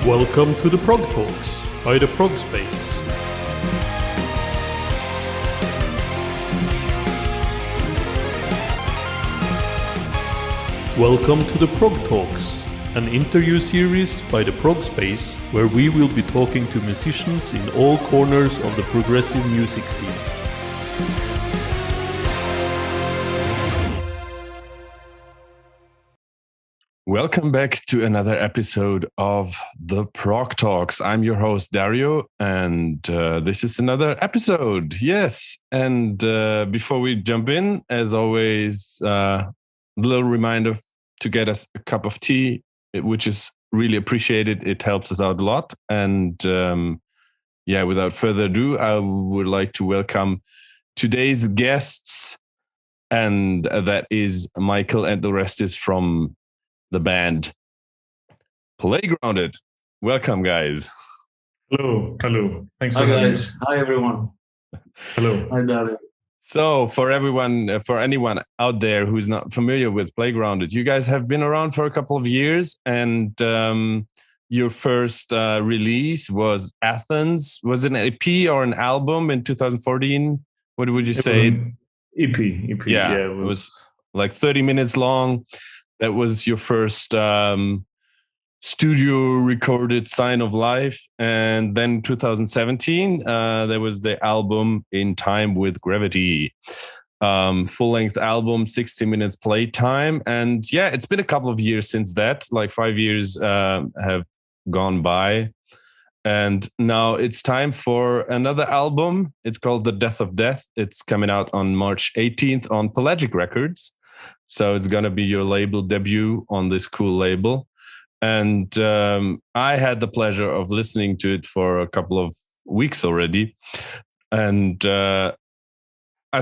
Welcome to the Prog Talks by the Progspace. Welcome to the Prog Talks, an interview series by the Progspace where we will be talking to musicians in all corners of the progressive music scene. Welcome back to another episode of the Prog Talks. I'm your host, Dario, and this is another episode. Yes, and before we jump in, as always, a little reminder to get us a cup of tea, which is really appreciated. It helps us out a lot. And without further ado, I would like to welcome today's guests, and that is Michael and Orestis from the band Pelagic. Welcome, guys. Hello. Thanks for having us. Hi, everyone. Hello. Hi, Dario. So, for anyone out there who's not familiar with Pelagic, you guys have been around for a couple of years, and your first release was Athens. Was it an EP or an album in 2014? What would you say? EP. Yeah, it was like 30 minutes long. That was your first studio recorded Sign of Life. And then 2017, there was the album In Time with Gravity. Full-length album, 60 minutes playtime. And yeah, it's been a couple of years since that. Like 5 years have gone by. And now it's time for another album. It's called The Death of Death. It's coming out on March 18th on Pelagic Records. So it's going to be your label debut on this cool label. And I had the pleasure of listening to it for a couple of weeks already. And I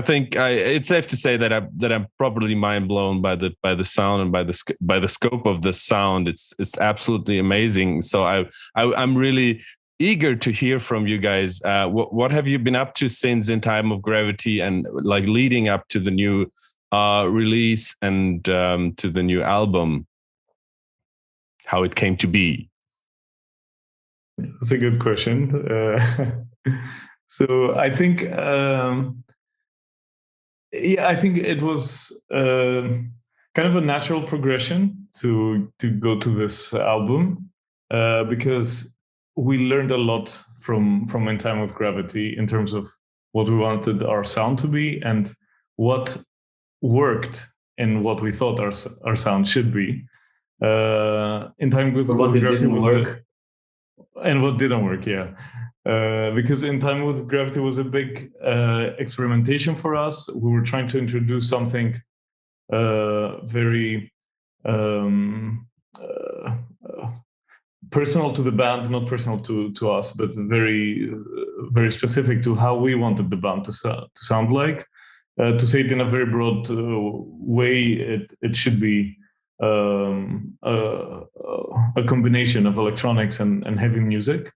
think it's safe to say that I'm properly mind blown by the sound and by the scope of the sound. It's absolutely amazing. So I'm really eager to hear from you guys. What have you been up to since In Time of Gravity and like leading up to the new release and to the new album, how it came to be? That's a good question. So I think I think it was kind of a natural progression to go to this album because we learned a lot from In Time with Gravity in terms of what we wanted our sound to be and what worked in what we thought our sound should be. In Time with Gravity didn't work. And what didn't work, yeah. Because In Time with Gravity was a big experimentation for us. We were trying to introduce something very personal to the band, not personal to us, but very, very specific to how we wanted the band to sound like. To say it in a very broad way, it should be a combination of electronics and heavy music.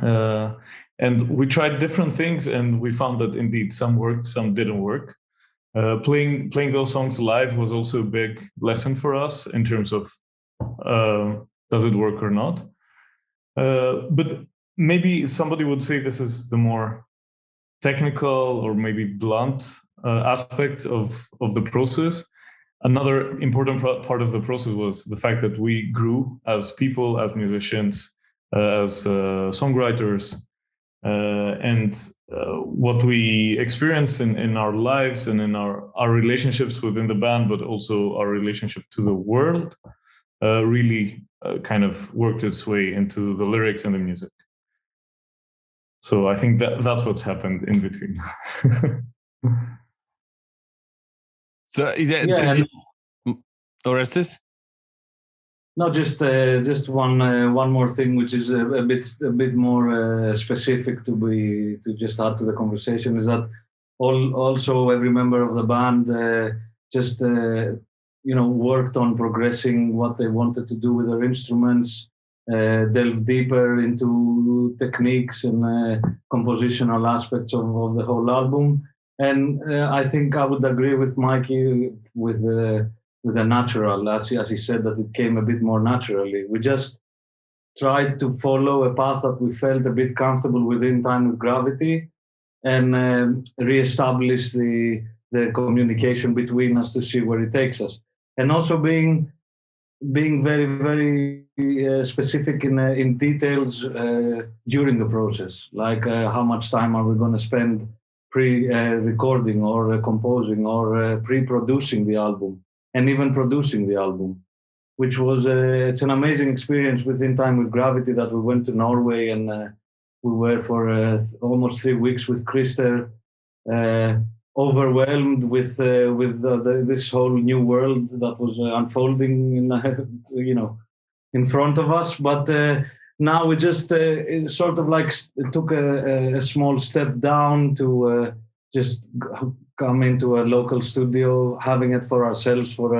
And we tried different things, and we found that indeed some worked, some didn't work. Playing those songs live was also a big lesson for us in terms of does it work or not. But maybe somebody would say this is the more technical or maybe blunt aspects of the process. Another important part of the process was the fact that we grew as people, as musicians, as songwriters, and what we experience in our lives and in our relationships within the band, but also our relationship to the world, really kind of worked its way into the lyrics and the music. So I think that's what's happened in between. So Orestis? No, just one more thing, which is a bit more specific to just add to the conversation, is that also every member of the band worked on progressing what they wanted to do with their instruments, delve deeper into techniques and compositional aspects of the whole album. And I think I would agree with Mikey with the natural, as he said, that it came a bit more naturally. We just tried to follow a path that we felt a bit comfortable within Time with Gravity, and reestablish the communication between us to see where it takes us, and also being very, very specific in details during the process, like how much time are we going to spend pre-recording or composing or pre-producing the album, and even producing the album, which was it's an amazing experience within Time with Gravity that we went to Norway, and we were for almost 3 weeks with Christer, overwhelmed with this whole new world that was unfolding in front of us. But now we just sort of like took a small step down to just come into a local studio, having it for ourselves for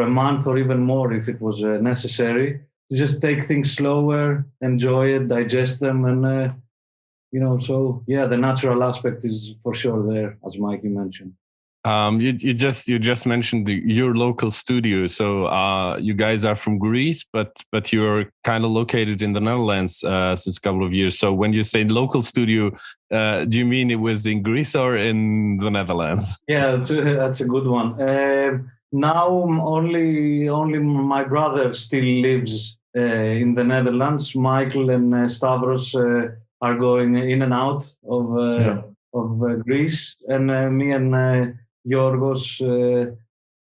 a month or even more if it was necessary, to just take things slower, enjoy it, digest them, and so yeah, the natural aspect is for sure there, as Mikey mentioned. You just mentioned your local studio. So you guys are from Greece, but you're kind of located in the Netherlands since a couple of years. So when you say local studio, do you mean it was in Greece or in the Netherlands? Yeah, that's a good one. Now only my brother still lives in the Netherlands. Michael and Stavros are going in and out of Greece, and me and Yorgos,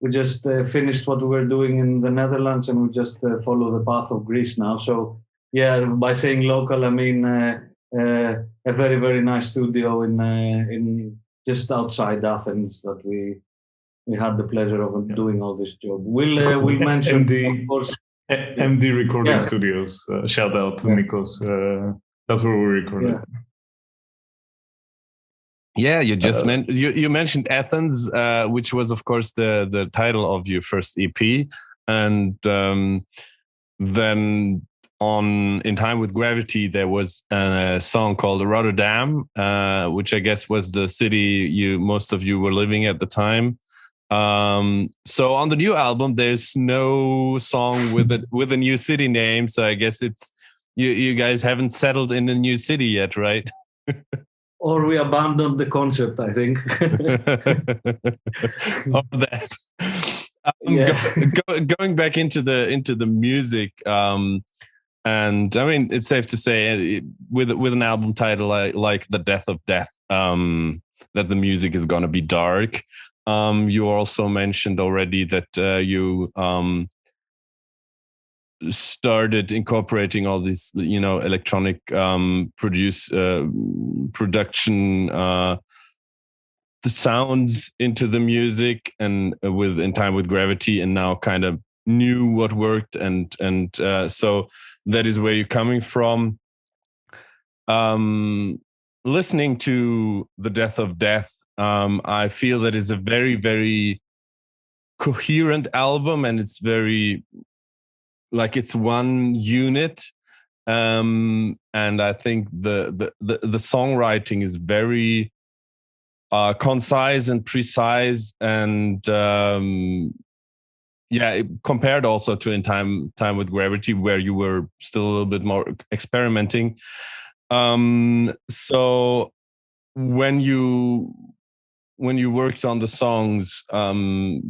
we just finished what we were doing in the Netherlands, and we just follow the path of Greece now. So yeah, by saying local, I mean a very, very nice studio in just outside Athens that we had the pleasure of doing all this job. We'll mention, MD, of course, MD Recording Studios. Shout out to Nikos. That's where we recorded. Yeah, you just you mentioned Athens, which was, of course, the title of your first EP, and then in Time with Gravity there was a song called Rotterdam, which I guess was the city most of you were living at the time. So on the new album, there's no song with a new city name. So I guess it's you guys haven't settled in a new city yet, right? Or we abandoned the concept, I think. Of that. Going back into the music, and I mean, it's safe to say with an album title like The Death of Death, that the music is going to be dark. You also mentioned already that you started incorporating all these, electronic production, the sounds into the music, and in Time with Gravity, and now kind of knew what worked, and so that is where you're coming from. Listening to The Death of Death, I feel that it's a very, very coherent album, and it's very like it's one unit, and I think the songwriting is very concise and precise, and compared also to in Time with Gravity, where you were still a little bit more experimenting. So when you worked on the songs,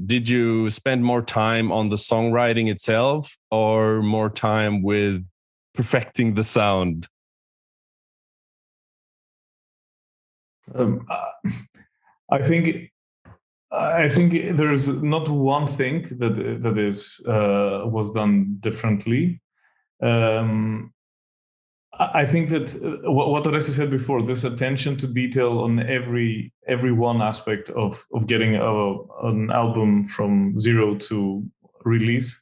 did you spend more time on the songwriting itself, or more time with perfecting the sound? I think there's not one thing that was done differently. I think that what Orestis said before, this attention to detail on every one aspect of getting an album from zero to release.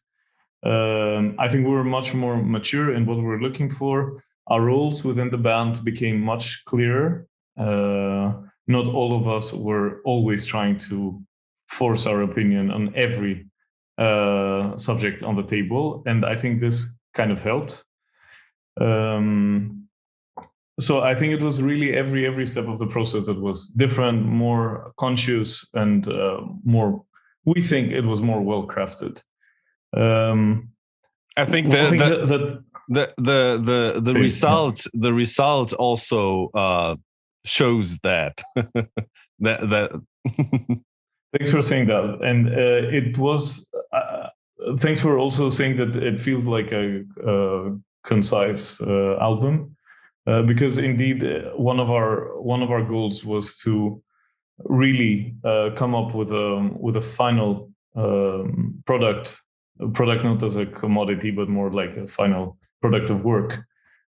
I think we were much more mature in what we were looking for. Our roles within the band became much clearer. Not all of us were always trying to force our opinion on every subject on the table, and I think this kind of helped. So I think it was really every step of the process that was different, more conscious, and more. We think it was more well crafted. I think the result also shows that that. Thanks for saying that, and it was. Thanks for also saying that it feels like a concise album, because indeed one of our goals was to really come up with a final product not as a commodity, but more like a final product of work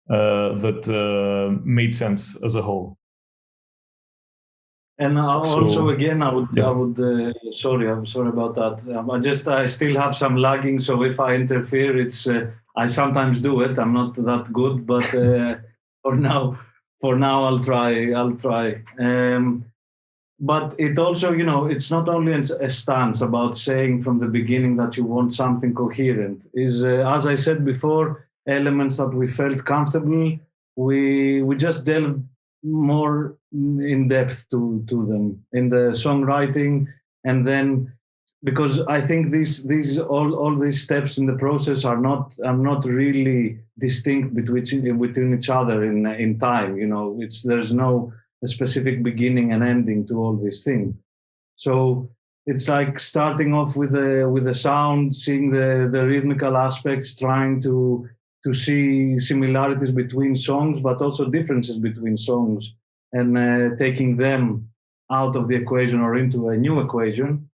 that made sense as a whole. And also, again, I would. Sorry, I'm sorry about that. I still have some lagging, so if I interfere, it's. I sometimes do it. I'm not that good, but for now, I'll try. But it also, it's not only a stance about saying from the beginning that you want something coherent. Is as I said before, elements that we felt comfortable. We just delved more in depth to them in the songwriting, and then because I think these all these steps in the process are not really distinct between each other in time. There's no specific beginning and ending to all these things. So it's like starting off with the sound, seeing the rhythmical aspects, trying to see similarities between songs, but also differences between songs, and taking them out of the equation or into a new equation.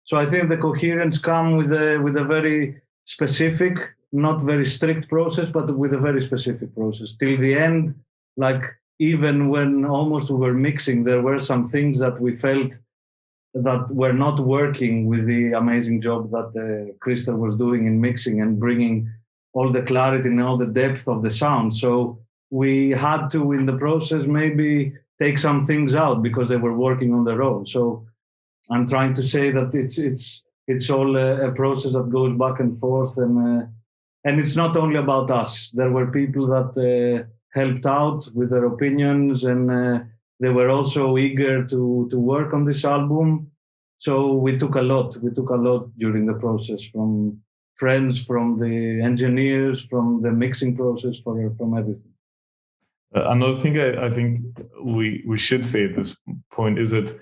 So I think the coherence comes with a very specific, not very strict process, but with a very specific process. Till the end, like even when almost we were mixing, there were some things that we felt that were not working with the amazing job that Crystal was doing in mixing and bringing all the clarity and all the depth of the sound. So we had to, in the process, maybe take some things out because they were working on their own. So I'm trying to say that it's all a process that goes back and forth, and it's not only about us. There were people that helped out with their opinions, and they were also eager to work on this album. So we took a lot during the process, from friends, from the engineers, from the mixing process, from everything. Another thing I think we should say at this point is that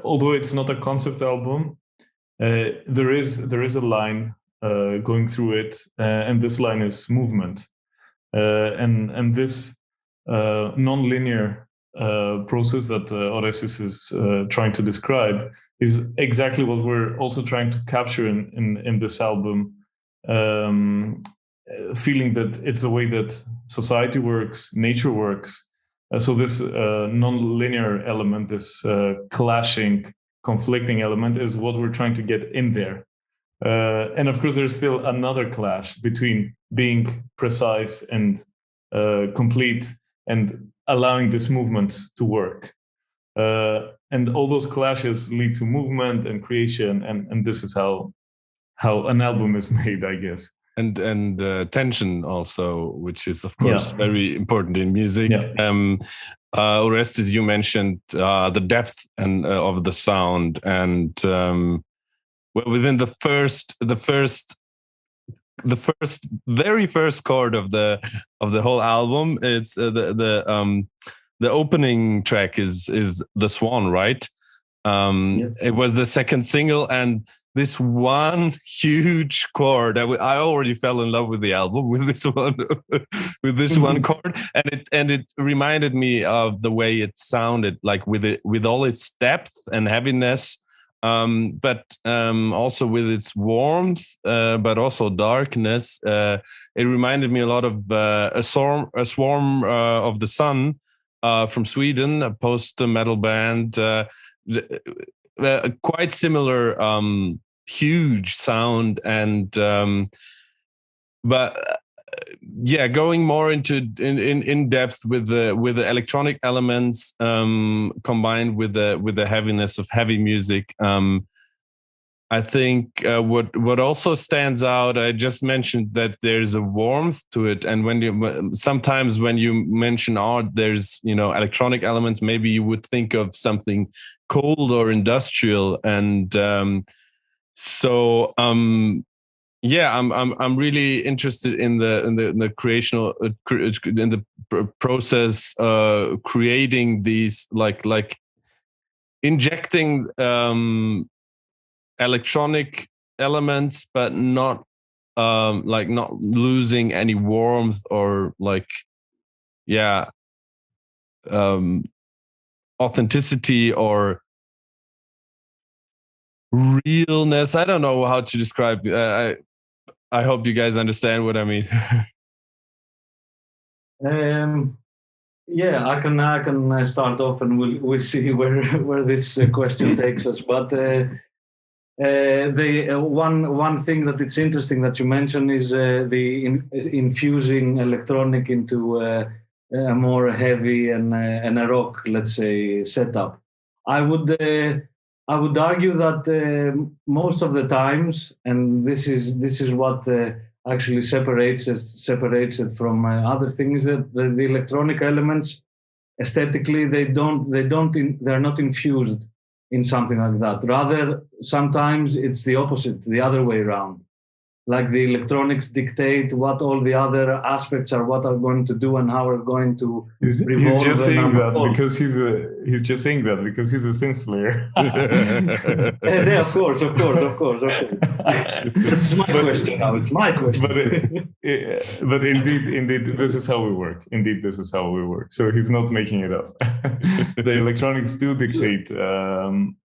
although it's not a concept album, there is a line going through it, and this line is movement, and this non-linear process that Orestis is trying to describe is exactly what we're also trying to capture in this album, feeling that it's the way that society works, nature works. So this non-linear element, this clashing, conflicting element, is what we're trying to get in there. And of course, there's still another clash between being precise and complete and allowing this movement to work. And all those clashes lead to movement and creation, and this is how an album is made, I guess. And tension also, which is of course very important in music. Orestis, you mentioned the depth and of the sound, and within the very first chord of the whole album, it's the opening track is the Swan, right? It was the second single, and this one huge chord. I already fell in love with the album with this one, one chord, and it reminded me of the way it sounded, like with all its depth and heaviness, but also with its warmth, but also darkness. It reminded me a lot of a swarm of the Sun from Sweden, a post-metal band. Quite similar, huge sound, and but going more into in depth with the electronic elements, combined with the heaviness of heavy music. I think what also stands out, I just mentioned that there's a warmth to it, and sometimes when you mention art, there's electronic elements. Maybe you would think of something cold or industrial, and Yeah, I'm really interested in the creational in the process, creating these like injecting electronic elements, but not like not losing any warmth or like authenticity or realness. I don't know how to describe. I hope you guys understand what I mean. Yeah, I can start off, and we'll see where this question takes us. But the one thing that it's interesting that you mentioned is the infusing electronic into a more heavy and a rock, let's say, setup. I would argue that most of the times, and this is what actually separates it from other things, that the electronic elements aesthetically they're not infused in something like that. Rather, sometimes it's the opposite, the other way around. Like the electronics dictate what all the other aspects are, what are going to do, and how are going to revolve. He's just saying that because he's just saying that because he's a synth player. Yeah, of course. It's my question now. It's my question. But indeed, this is how we work. Indeed, this is how we work. So he's not making it up. The electronics do dictate.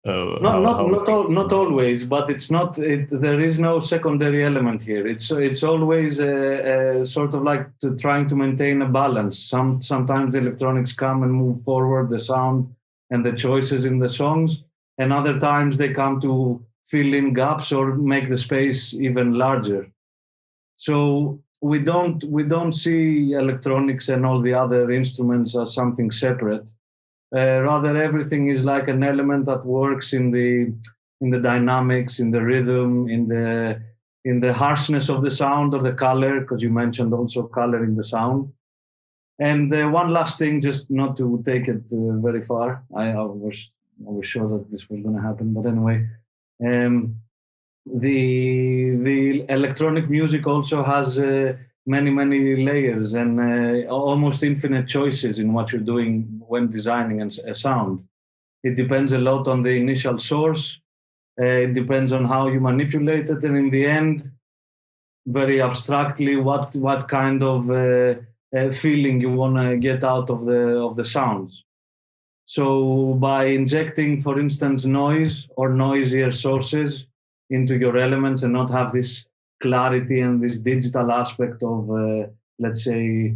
Not always, but it's not. There is no secondary element here. It's always sort of like trying to maintain a balance. Sometimes the electronics come and move forward the sound and the choices in the songs, and other times they come to fill in gaps or make the space even larger. So we don't see electronics and all the other instruments as something separate. Rather, everything is like an element that works in the dynamics, in the rhythm, in the harshness of the sound or the color, because you mentioned also color in the sound. And one last thing, just not to take it very far. I was sure that this was going to happen, but anyway, the electronic music also has many layers and almost infinite choices in what you're doing when designing a sound. It depends a lot on the initial source. It depends on how you manipulate it, and in the end, very abstractly, what kind of feeling you want to get out of the sounds. So by injecting, for instance, noise or noisier sources into your elements and not have this clarity and this digital aspect of, let's say,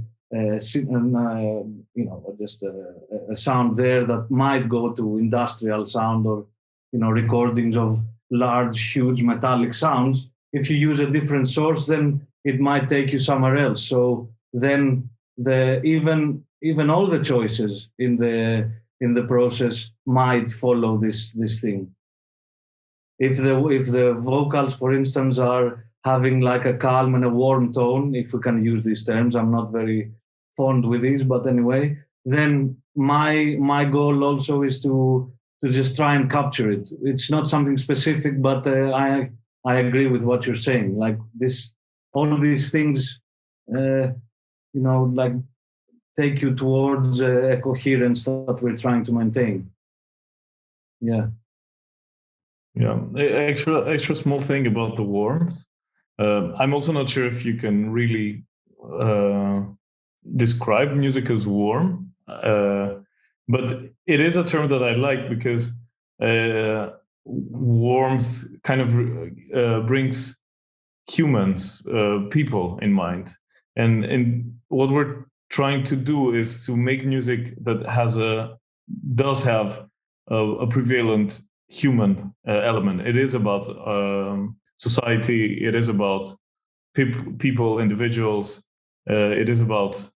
just a sound there that might go to industrial sound or, recordings of large, huge metallic sounds. If you use a different source, then it might take you somewhere else. So then even all the choices in the process might follow this thing. If the vocals, for instance, are having like a calm and a warm tone, if we can use these terms, I'm not very fond with these, but anyway, then my goal also is to just try and capture it. It's not something specific, but I agree with what you're saying. Like all of these things, like take you towards a coherence that we're trying to maintain. Yeah. Yeah. Extra small thing about the warmth. I'm also not sure if you can really describe music as warm, but it is a term that I like because warmth kind of brings humans, people in mind, and what we're trying to do is to make music that does have a prevalent human element. It is about society. It is about people, individuals. It is about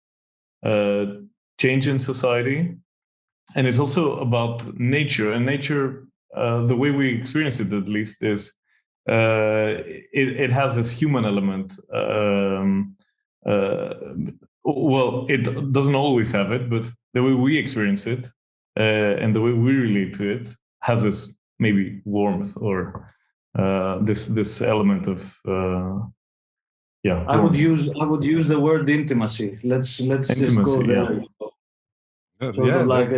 change in society, and it's also about nature. And nature, the way we experience it, at least, is it has this human element. Well, it doesn't always have it, but the way we experience it and the way we relate to it has this maybe warmth or this element of I would use the word intimacy. Let's just go there. Sort of like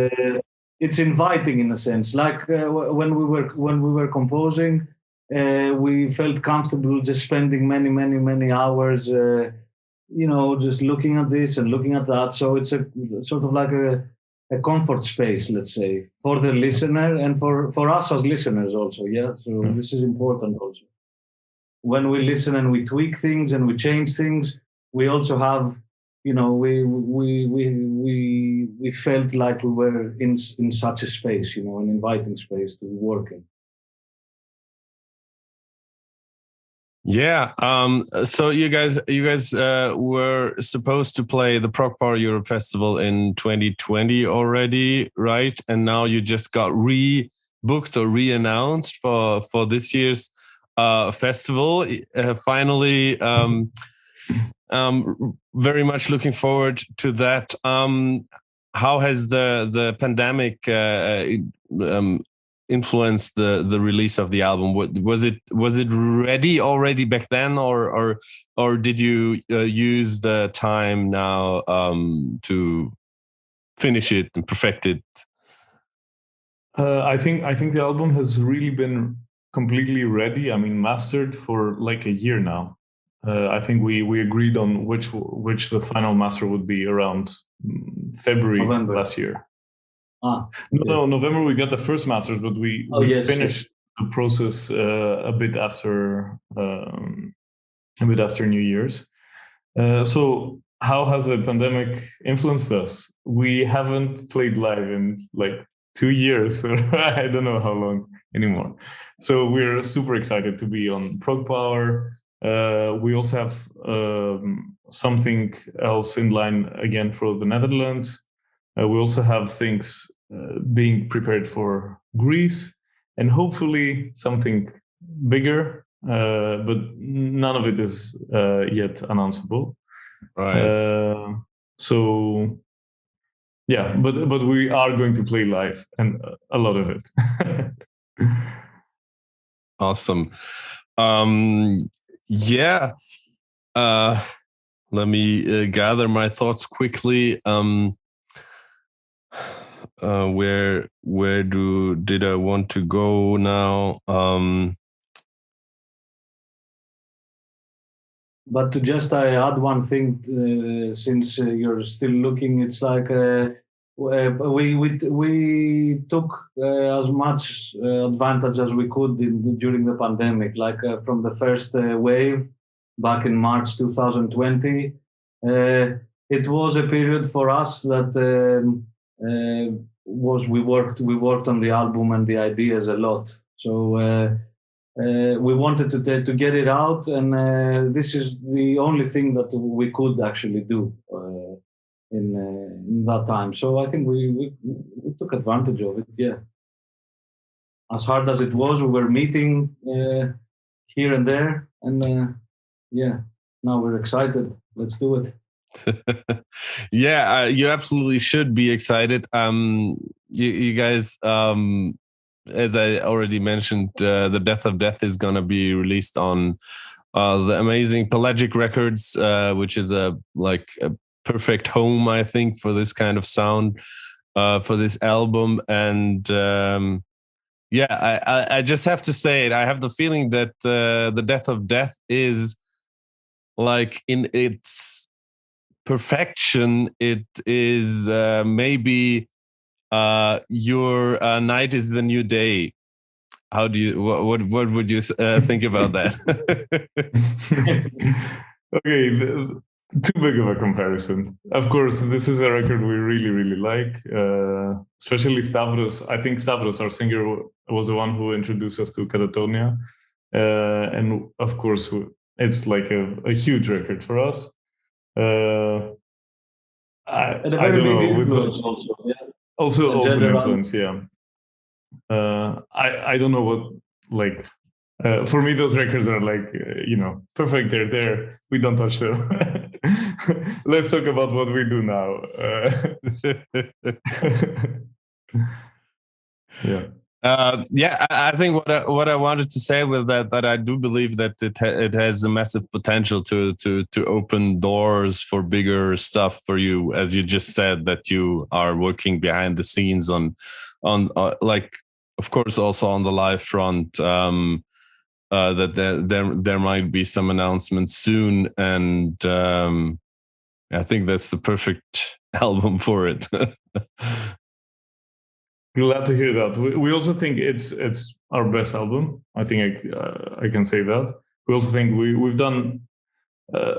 it's inviting in a sense. Like when we were composing, we felt comfortable just spending many hours, just looking at this and looking at that. So it's a sort of like a comfort space, let's say, for the listener and for us as listeners also. Yeah. So this is important also. When we listen and we tweak things and we change things, we also have, we felt like we were in such a space, an inviting space to work in. Yeah. So you guys were supposed to play the Prog Power Europe Festival in 2020 already, right? And now you just got re-booked or re-announced for this year's festival. Finally, very much looking forward to that. How has the pandemic influenced the release of the album? Was it ready already back then, or did you use the time now to finish it and perfect it? I think the album has really been completely ready. I mean, mastered for like a year now. I think we agreed on which the final master would be around February November. last year. No, November we got the first masters, but we finished the process a bit after New Year's. So how has the pandemic influenced us? We haven't played live in like 2 years, or I don't know how long anymore. So we're super excited to be on Prog Power. We also have something else in line again for the Netherlands. We also have things being prepared for Greece, and hopefully something bigger, but none of it is yet announceable. Right. So yeah, but we are going to play live, and a lot of it. Awesome. Yeah. Let me gather my thoughts quickly. Where did I want to go now? But to just add one thing, since you're still looking, it's like we took as much advantage as we could during the pandemic, like from the first wave back in March 2020. It was a period for us that we worked on the album and the ideas a lot. So we wanted to get it out, and this is the only thing that we could actually do in that time. So I think we took advantage of it. Yeah, as hard as it was, we were meeting here and there, and yeah, now we're excited. Let's do it. Yeah, you absolutely should be excited. You guys, as I already mentioned, The Death of Death is going to be released on the amazing Pelagic Records, which is a perfect home, I think, for this kind of sound, for this album. And yeah, I just have to say it. I have the feeling that The Death of Death is like in its perfection. It is maybe your night is the new day. How do you what would you think about that? Okay, too big of a comparison. Of course, this is a record we really like, especially Stavros. I think Stavros, our singer, was the one who introduced us to Catatonia, and of course it's like a huge record for us. And a very big influence also. Yeah. Also an influence, yeah. I don't know what, like, for me those records are like, perfect, they're there, we don't touch them. Let's talk about what we do now. Yeah. I think what I wanted to say with that I do believe that it has a massive potential to open doors for bigger stuff for you, as you just said, that you are working behind the scenes on like, of course, also on the live front. That there might be some announcements soon, and I think that's the perfect album for it. Glad to hear that. We also think it's our best album. I think I can say that. We also think we've done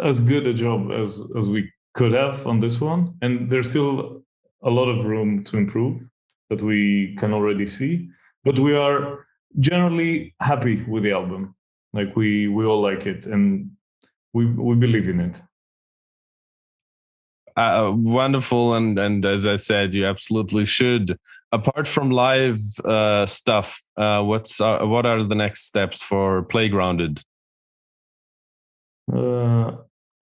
as good a job as we could have on this one, and there's still a lot of room to improve that we can already see. But we are generally happy with the album. Like we all like it, and we believe in it. Wonderful, and as I said, you absolutely should. Apart from live stuff, what are the next steps for Playgrounded?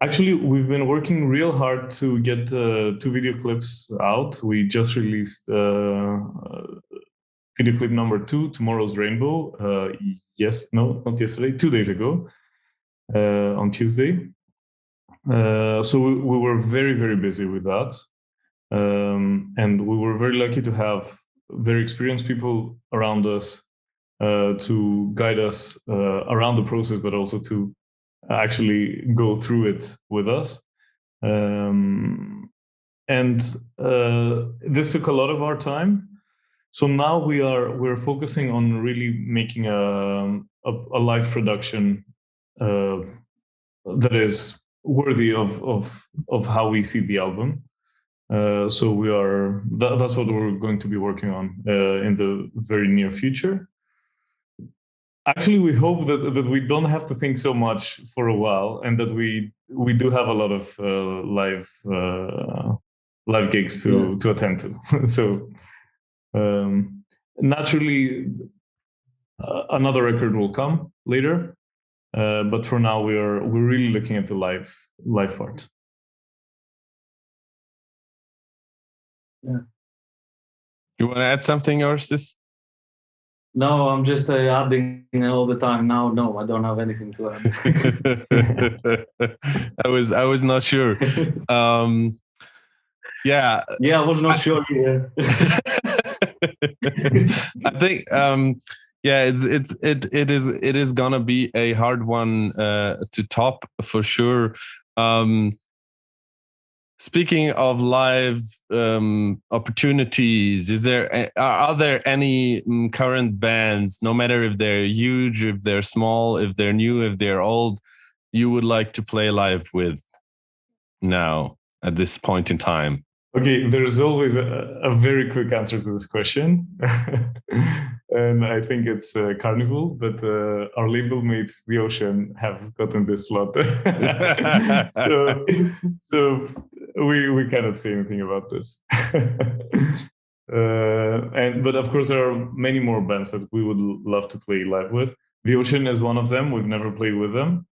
Actually, we've been working real hard to get 2 video clips out. We just released video clip number 2, Tomorrow's Rainbow. Not yesterday, 2 days ago, on Tuesday. So we were very, very busy with that. And we were very lucky to have very experienced people around us to guide us around the process, but also to actually go through it with us. And this took a lot of our time. So now we're focusing on really making a live production that is worthy of how we see the album. So that's what we're going to be working on in the very near future. Actually, we hope that we don't have to think so much for a while, and that we do have a lot of live gigs to attend to. So naturally, another record will come later, but for now we're really looking at the live part. Yeah. You want to add something, Orestis? No, I'm just adding all the time. Now, no, I don't have anything to add. I was not sure. Yeah, I was not sure here. I think it is gonna be a hard one to top for sure. Speaking of live opportunities, are there any current bands, no matter if they're huge, if they're small, if they're new, if they're old, you would like to play live with now at this point in time? Okay, there's always a very quick answer to this question. And I think it's Carnival, but our label mates, The Ocean, have gotten this slot. so we cannot say anything about this. But of course, there are many more bands that we would love to play live with. The Ocean is one of them. We've never played with them.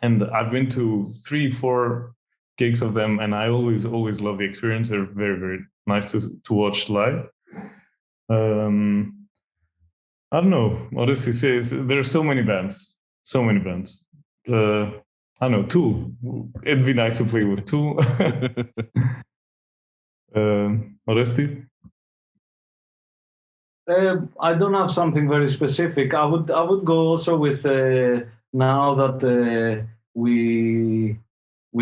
And I've been to 3-4 gigs of them, and I always love the experience. They're very, very nice to watch live. I don't know. Orestis says there are so many bands. I don't know, Tool. It'd be nice to play with Tool. Orestis? I don't have something very specific. I would go also with now that we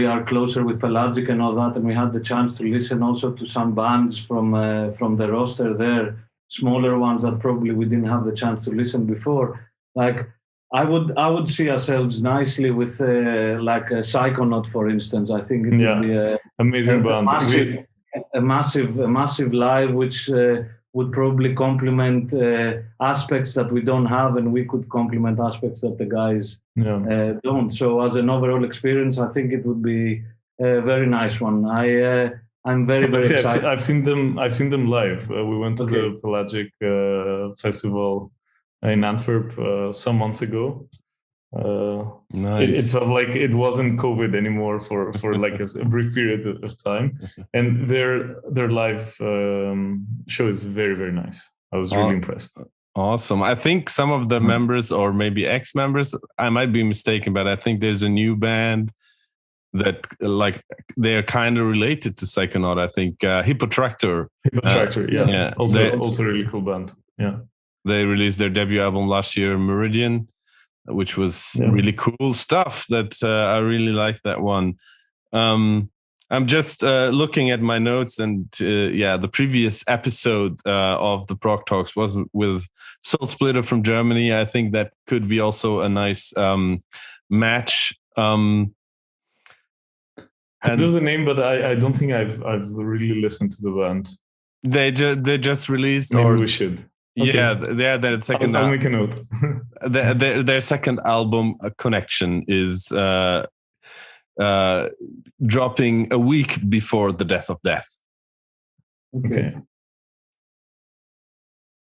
are closer with Pelagic and all that, and we had the chance to listen also to some bands from the roster there, smaller ones that probably we didn't have the chance to listen before. Like I would see ourselves nicely with like a Psychonaut, for instance. I think it would be amazing band, a massive live, which would probably complement aspects that we don't have, and we could complement aspects that the guys don't. So as an overall experience, I think it would be a very nice one. I'm very excited. I've seen them live. We went to the Pelagic Festival in Antwerp some months ago. Nice. It felt like it wasn't COVID anymore for like a brief period of time, and their live show is very, very nice. I was really impressed. Awesome. I think some of the members, or maybe ex-members, I might be mistaken, but I think there's a new band that like they're kind of related to Psychonaut. I think Hippotractor. Yeah. Also really cool band. Yeah. They released their debut album last year, Meridian, which was really cool stuff. That I really like that one. I'm just looking at my notes, and the previous episode of the Prog Talks was with Soul Splitter from Germany. I think that could be also a nice match. I know the name, but I don't think I've really listened to the band. They just released. Maybe we should. Okay. Yeah, their second. I'll make a note. their second album, Connection, is dropping a week before the Death of Death. Okay.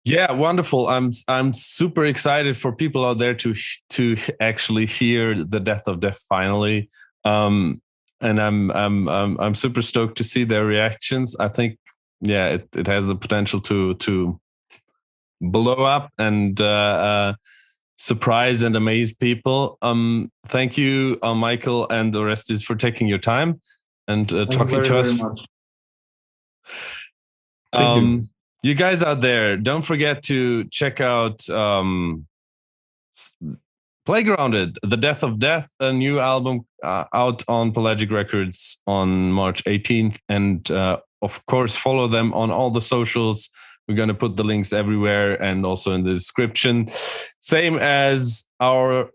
Yeah, wonderful. I'm super excited for people out there to actually hear the Death of Death finally. And I'm super stoked to see their reactions. I think, it has the potential to blow up and surprise and amaze people. Thank you, Michael and Orestis, for taking your time and talking to us. Thank you. You guys out there, don't forget to check out Playgrounded, The Death of Death, a new album out on Pelagic Records on March 18th. And of course, follow them on all the socials. We're going to put the links everywhere and also in the description. Same as our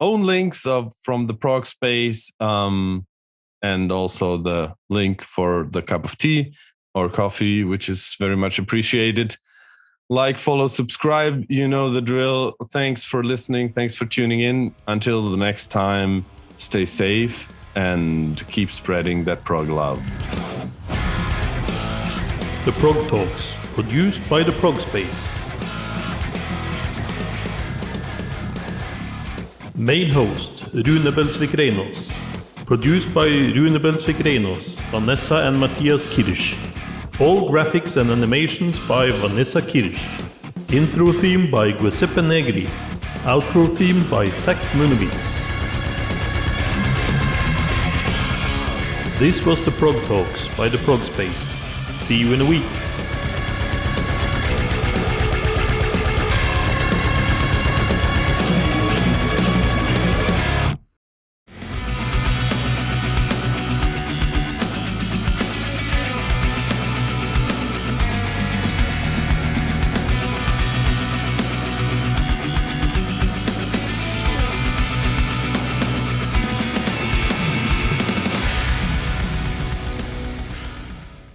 own links from the Progspace, and also the link for the cup of tea or coffee, which is very much appreciated. Like, follow, subscribe. You know the drill. Thanks for listening. Thanks for tuning in. Until the next time, stay safe and keep spreading that prog love. The Prog Talks, produced by the Progspace. Main host, Rune Belsvik Reinås. Produced by Rune Belsvik Reinås, Vanessa and Matthias Kirsch. All graphics and animations by Vanessa Kirsch. Intro theme by Giuseppe Negri. Outro theme by Zach Munowitz. This was the Prog Talks by the Progspace. See you in a week.